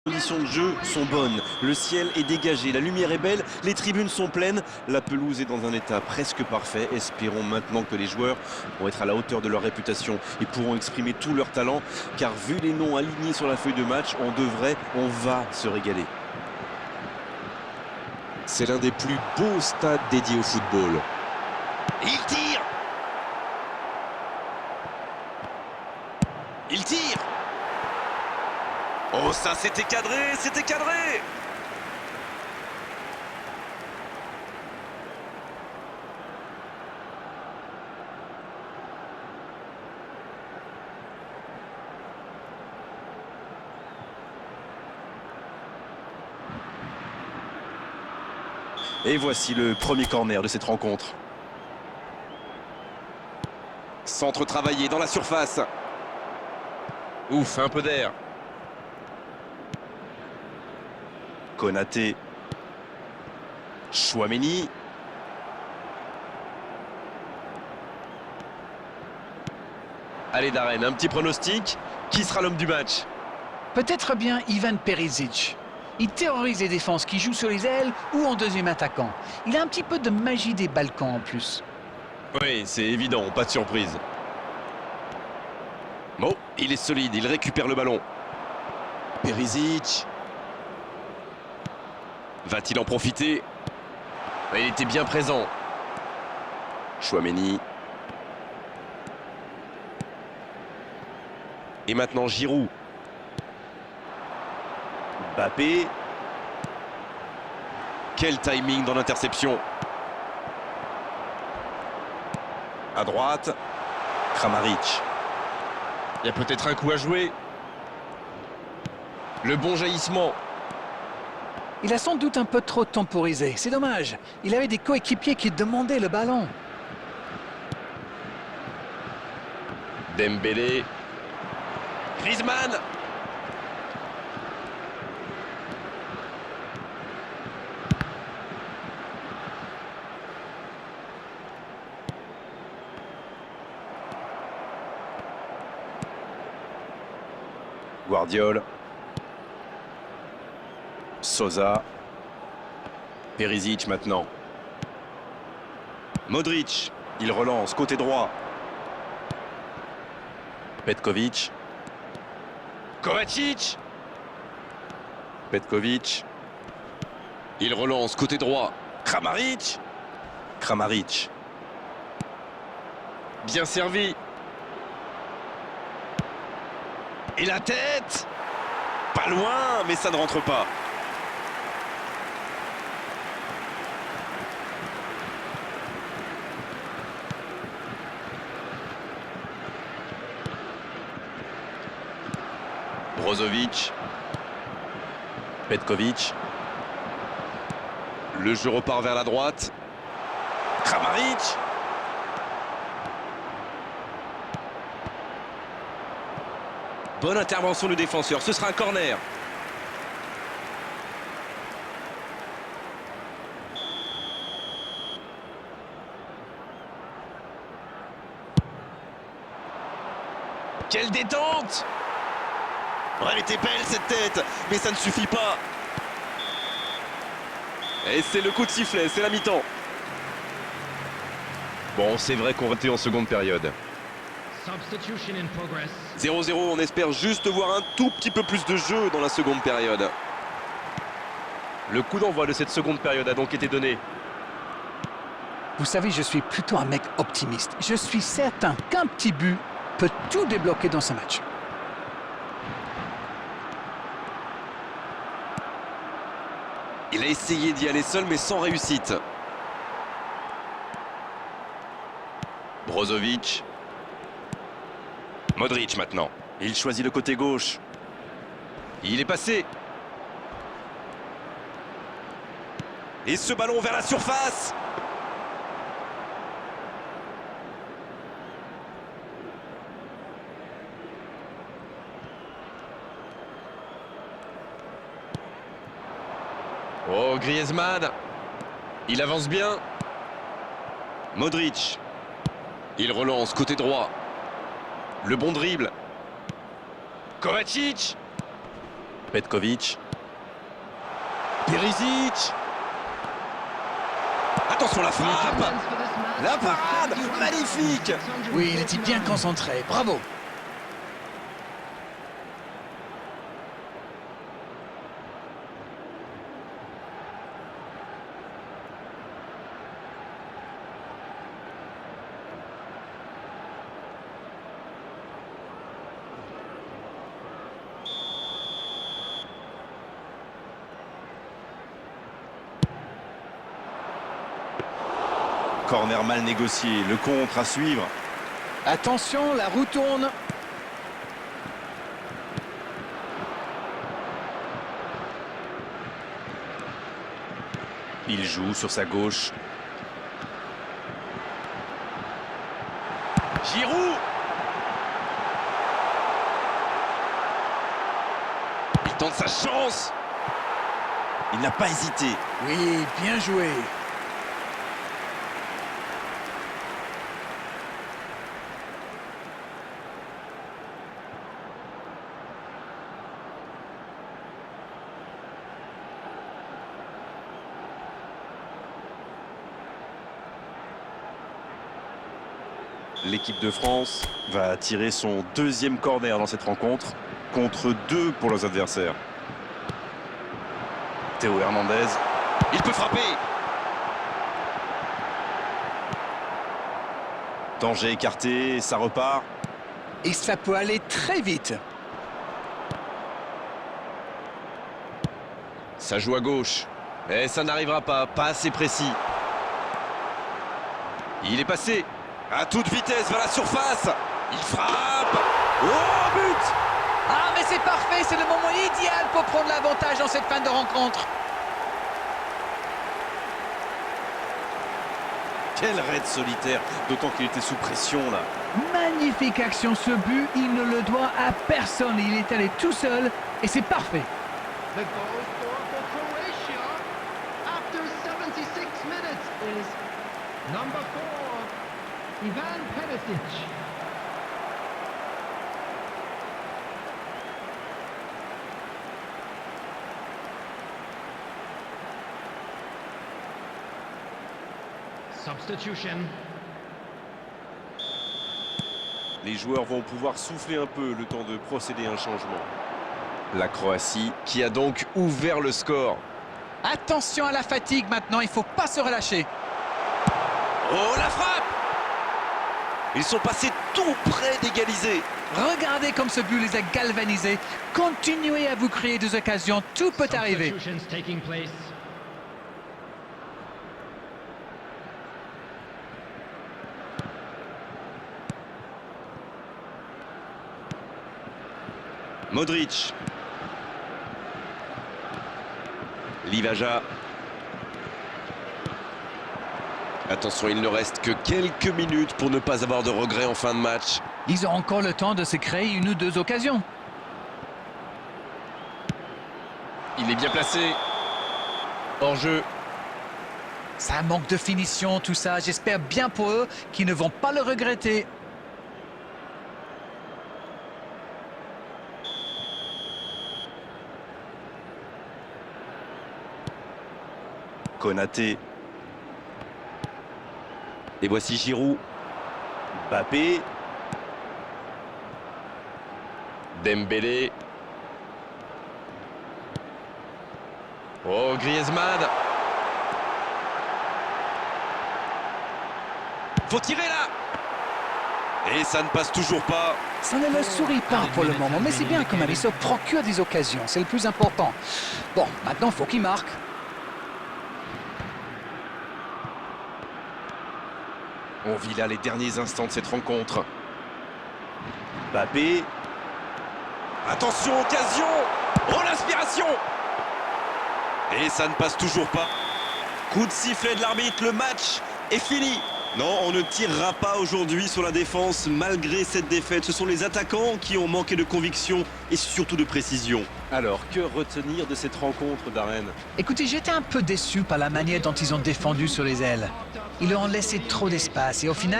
Les conditions de jeu sont bonnes, le ciel est dégagé, la lumière est belle, les tribunes sont pleines, la pelouse est dans un état presque parfait. Espérons maintenant que les joueurs vont être à la hauteur de leur réputation et pourront exprimer tout leur talent, car vu les noms alignés sur la feuille de match, on va se régaler. C'est l'un des plus beaux stades dédiés au football. Il tire. Il tire. Oh, ça c'était cadré, c'était cadré. Et voici le premier corner de cette rencontre. Centre travaillé dans la surface. Ouf, un peu d'air. Konaté. Chouameni. Allez Darren, un petit pronostic. Qui sera l'homme du match? Peut-être bien Ivan Perisic. Il terrorise les défenses qui jouent sur les ailes ou en deuxième attaquant. Il a un petit peu de magie des Balkans en plus. Oui, c'est évident, pas de surprise. Bon, il est solide, il récupère le ballon. Perisic. Va-t-il en profiter? Il était bien présent. Chouameni. Et maintenant Giroud. Mbappé. Quel timing dans l'interception. À droite. Kramaric. Il y a peut-être un coup à jouer. Le bon jaillissement. Il a sans doute un peu trop temporisé. C'est dommage. Il avait des coéquipiers qui demandaient le ballon. Dembélé. Griezmann. Guardiola. Sosa. Perisic maintenant. Modric. Il relance côté droit. Petkovic. Kovacic. Petkovic. Il relance côté droit. Kramaric. Kramaric. Bien servi. Et la tête. Pas loin, mais ça ne rentre pas. Brozovic. Petkovic. Le jeu repart vers la droite. Kramaric. Bonne intervention du défenseur, ce sera un corner. Quelle détente! Oh, elle était belle cette tête, mais ça ne suffit pas. Et c'est le coup de sifflet, c'est la mi-temps. Bon, c'est vrai qu'on était en seconde période. 0-0, on espère juste voir un tout petit peu plus de jeu dans la seconde période. Le coup d'envoi de cette seconde période a donc été donné. Vous savez, je suis plutôt un mec optimiste. Je suis certain qu'un petit but peut tout débloquer dans ce match. Il a essayé d'y aller seul, mais sans réussite. Brozovic. Modric maintenant. Il choisit le côté gauche. Il est passé. Et ce ballon vers la surface. Oh, Griezmann. Il avance bien. Modric. Il relance côté droit. Le bon dribble. Kovacic. Petkovic. Perisic. Attention la frappe. La parade. Magnifique. Oui, il était bien concentré. Bravo. Corner mal négocié, le contre à suivre. Attention, la roue tourne. Il joue sur sa gauche. Giroud. Il tente sa chance. Il n'a pas hésité. Oui, bien joué. L'équipe de France va tirer son deuxième corner dans cette rencontre, contre 2 pour leurs adversaires. Théo Hernandez, il peut frapper. Danger écarté, ça repart. Et ça peut aller très vite. Ça joue à gauche. Et ça n'arrivera pas assez précis. Il est passé. À toute vitesse vers la surface. Il frappe. Oh, but! Ah, mais c'est parfait, c'est le moment idéal pour prendre l'avantage dans cette fin de rencontre. Quel raid solitaire, d'autant qu'il était sous pression là. Magnifique action, ce but, il ne le doit à personne. Il est allé tout seul et c'est parfait. The goal scorer for Croatia after 76 minutes is number 4, Ivan Perisic. Substitution. Les joueurs vont pouvoir souffler un peu le temps de procéder à un changement. La Croatie qui a donc ouvert le score. Attention à la fatigue maintenant, il ne faut pas se relâcher. Oh, la frappe! Ils sont passés tout près d'égaliser. Regardez comme ce but les a galvanisés. Continuez à vous créer des occasions, tout peut arriver. Substitutions taking place. Modric. Livaja. Attention, il ne reste que quelques minutes pour ne pas avoir de regrets en fin de match. Ils ont encore le temps de se créer une ou deux occasions. Il est bien placé. Hors jeu. Ça manque de finition, tout ça. J'espère bien pour eux qu'ils ne vont pas le regretter. Konaté. Et voici Giroud. Mbappé. Dembélé. Oh, Griezmann. Faut tirer là. Et ça ne passe toujours pas. Ça ne le sourit pas pour le moment, mais c'est bien quand même. Il se procure des occasions, c'est le plus important. Bon, maintenant, il faut qu'il marque. On vit là les derniers instants de cette rencontre. Mbappé. Attention, occasion. Oh, l'inspiration. Et ça ne passe toujours pas. Coup de sifflet de l'arbitre, le match est fini. Non, on ne tirera pas aujourd'hui sur la défense malgré cette défaite. Ce sont les attaquants qui ont manqué de conviction et surtout de précision. Alors, que retenir de cette rencontre, Darren? Écoutez, j'étais un peu déçu par la manière dont ils ont défendu sur les ailes. Ils leur ont laissé trop d'espace et au final,